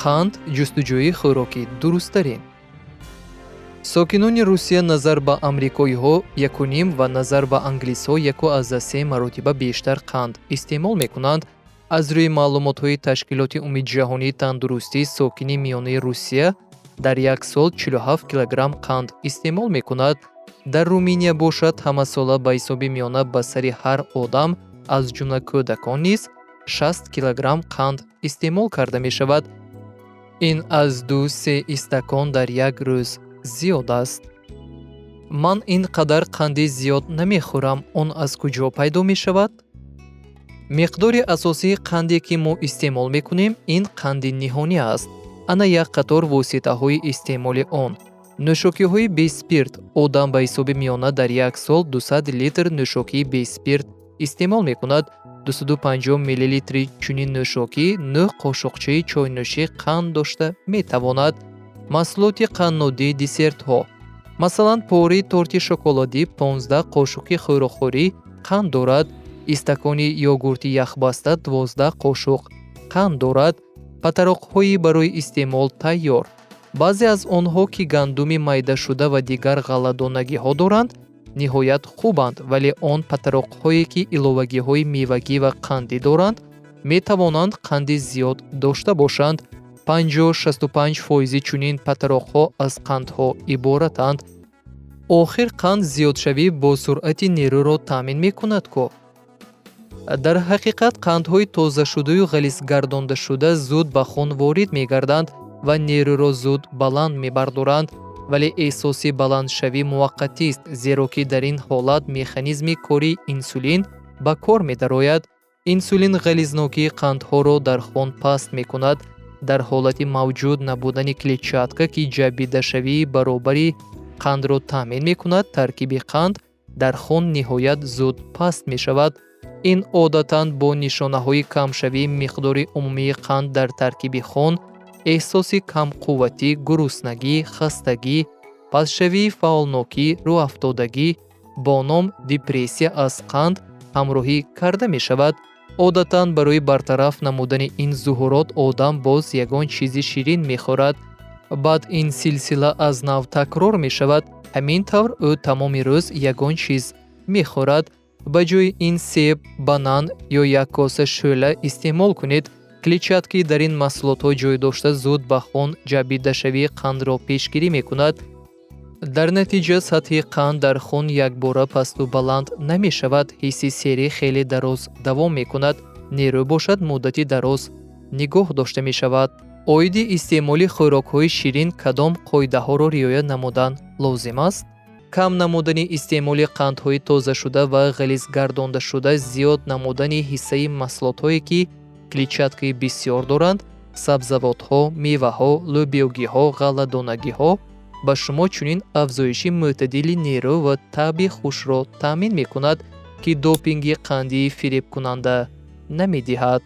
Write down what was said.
қанд ҷустуҷӯи хӯроки дурусттарин. сокинони Русия назар ба амрикоиҳо 1.5 ва назар ба англисҳо 1.3 маротиба бештар қанд истеъмол мекунанд. аз рӯи маълумотҳои Ташкилоти умумиҷаҳонии тандурустӣ, сокини миёнаи Русия дар як сол 47 килограмм қанд истеъмол мекунад. дар Руминия бошад ҳамасола ба ҳисоби миёна ба сари ҳар одам аз ҷумла кӯдакон низ 60 килограмм қанд истеъмол карда мешавад. ин аз 2-3 истакон дар як рӯз зиёд аст. ман ин қадар қанди зиёд намехӯрам. он аз куҷо пайдо мешавад? миқдори асосии қанде ки мо истеъмол мекунем ин қанди ниҳонӣ аст. ана як қатор воситаҳои истеъмоли он. нӯшокиҳои беспирт. одам ба ҳисоби миёна дар як сол 200 литр нӯшокии беспирт истеъмол мекунад. 250 мл чунин нӯшокӣ 9 қошуқчаи чойнӯшӣ қанд дошта метавонад. маҳсулоти қанднодии десертҳо. масалан пораи торти шоколадӣ 15 қошуқи хӯрохӯрӣ қанд дорад. истакони йогурти яхбаста 12 қошуқ қанд дорад. патароқҳои барои истеъмол тайёр. баъзе аз онҳо ки гандуми майдашуда ва дигар ғалладонагиҳо доранд ниҳоят хубанд, вале он патароқҳое ки иловагиҳои мевагӣ ва қандӣ доранд метавонанд қанди зиёд дошта бошанд. 50-65% чунин патароқҳо аз қандҳо иборатанд. охир қанд зиёдшавӣ бо суръати нерӯро таъмин мекунад ку? дар ҳақиқат қандҳои тозашудаю ғализгардондашуда зуд ба хун ворид мегарданд ва нерӯро зуд баланд мебардоранд, вале эҳсоси баландшавӣ муваққатист, зеро ки дар ин ҳолат механизми кори инсулин ба кор медарояд. инсулин ғализнокии қандҳоро дар хун паст мекунад. дар ҳолати мавҷуд набудани клетчатка ки ҷабидашавии баробари қандро таъмин мекунад, таркиби қанд дар хун ниҳоят зуд паст мешавад. ин одатан бо нишонаҳои камшавии миқдори умумии қанд дар таркиби хун, эҳсоси камқувватӣ, гуруснагӣ, хастагӣ, пастшавии фаъолнокӣ, рӯафтодагӣ бо ном депрессия аз қанд ҳамроҳӣ карда мешавад. одатан барои бартараф намудани ин зуҳурот одам боз ягон чизи ширин мехӯрад. баъд ин силсила аз нав такрор мешавад. ҳамин тавр ӯ тамоми рӯз ягон чиз мехӯрад. ба ҷои ин себ, банан ё як коса шӯла истеъмол кунед. клетчатки дар ин маҳсулотҳо ҷой дошта зуд ба хун ҷабидашавии қандро пешгирӣ мекунад. дар натиҷа сатҳи қанд дар хун якбора пасту баланд намешавад. ҳисси серӣ хеле дароз давом мекунад. нерӯ бошад муддати дароз нигоҳ дошта мешавад. оиди истеъмоли хӯрокҳои ширин кадом қоидаҳоро риоя намудан лозим аст? кам намудани истеъмоли қандҳои тозашуда ва ғализгардондашуда, зиёд намудани ҳиссаи маҳсулотҳое ки клетчаткаи бисёр доранд, сабзавотҳо, меваҳо, лӯбиёгиҳо, ғалладонагиҳо ба шумо чунин афзоиши мӯътадили нерӯ ва таби хушро таъмин мекунад, ки допинги қандии фиребкунанда намедиҳад.